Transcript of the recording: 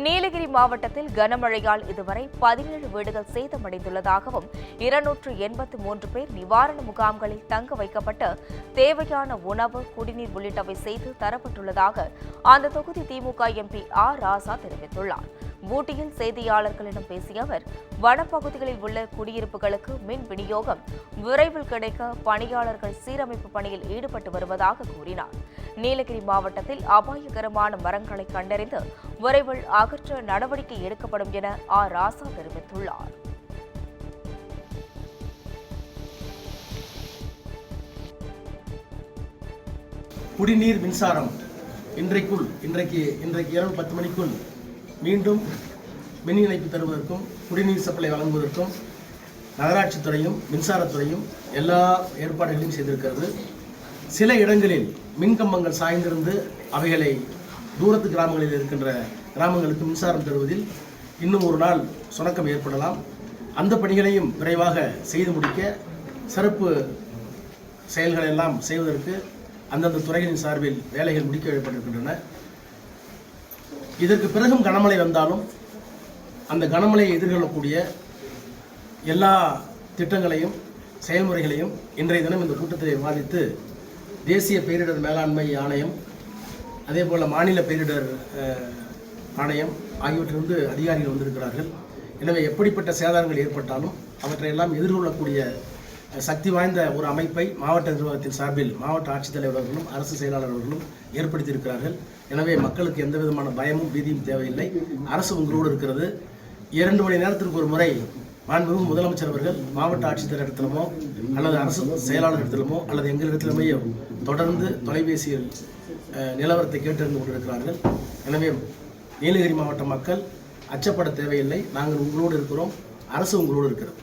நீலகிரி மாவட்டத்தில் கனமழையால் இதுவரை 17 வீடுகள் சேதமடைந்துள்ளதாகவும் 283 பேர் நிவாரண முகாம்களில் தங்க வைக்கப்பட்டு தேவையான உணவு, குடிநீர் உள்ளிட்டவை செய்து தரப்பட்டுள்ளதாக அந்த தொகுதி திமுக எம்பி ஆர் ராசா தெரிவித்துள்ளார். ஊட்டியில் செய்தியாளர்களிடம் பேசிய அவர், வனப்பகுதிகளில் உள்ள குடியிருப்புகளுக்கு மின் விநியோகம் விரைவில் கிடைக்க பணியாளர்கள் சீரமைப்பு பணியில் ஈடுபட்டு வருவதாக கூறினார். நீலகிரி மாவட்டத்தில் அபாயகரமான மரங்களை கண்டறிந்து விரைவில் அகற்ற நடவடிக்கை எடுக்கப்படும் என ஆர் ராசா தெரிவித்துள்ளார். குடிநீர், மின்சாரம் இன்றைக்கு இரவு 10 மணிக்குள் மீண்டும் மின் இணைப்பு தருவதற்கும் குடிநீர் சப்ளை வழங்குவதற்கும் நகராட்சித்துறையும் மின்சாரத்துறையும் எல்லா ஏற்பாடுகளையும் செய்திருக்கிறது. சில இடங்களில் மின்கம்பங்கள் சாய்ந்திருந்து அவைகளை தூரத்து கிராமங்களில் இருக்கின்ற கிராமங்களுக்கு மின்சாரம் தருவதில் இன்னும் ஒரு நாள் சுணக்கம் ஏற்படலாம். அந்த பணிகளையும் விரைவாக செய்து முடிக்க சிறப்பு செயல்களை எல்லாம் செய்வதற்கு அந்தந்த துறைகளின் சார்பில் வேலைகள் முடிக்க வைக்கப்பட்டிருக்கின்றன. இதற்கு பிறகும் கனமழை வந்தாலும் அந்த கனமழையை எதிர்கொள்ளக்கூடிய எல்லா திட்டங்களையும் செயல்முறைகளையும் இன்றைய தினம் இந்த கூட்டத்தில் விவாதித்து தேசிய பேரிடர் மேலாண்மை ஆணையம், அதேபோல் மாநில பேரிடர் ஆணையம் ஆகியவற்றிலிருந்து அதிகாரிகள் வந்திருக்கிறார்கள். எனவே எப்படிப்பட்ட சேதாரங்கள் ஏற்பட்டாலும் அவற்றையெல்லாம் எதிர்கொள்ளக்கூடிய சக்தி வாய்ந்த ஒரு அமைப்பை மாவட்ட நிர்வாகத்தின் சார்பில் மாவட்ட ஆட்சித்தலைவர்களும் அரசு செயலாளர்களும் ஏற்படுத்தியிருக்கிறார்கள். எனவே மக்களுக்கு எந்த விதமான பயமும் பீதியும் தேவையில்லை. அரசு உங்களோடு இருக்கிறது. 2 மணி நேரத்திற்கு ஒரு முறை மாண்புமிகு முதலமைச்சர் அவர்கள் மாவட்ட ஆட்சித்தலைவர் இடத்திலுமோ அல்லது அரசு செயலாளர் இடத்திலுமோ அல்லது எங்களிடத்திலுமே தொடர்ந்து தொலைபேசியில் நிலவரத்தை கேட்டறிந்து கொண்டிருக்கிறார்கள். எனவே நீலகிரி மாவட்ட மக்கள் அச்சப்பட தேவையில்லை. நாங்கள் உங்களோடு இருக்கிறோம். அரசு உங்களோடு இருக்கிறது.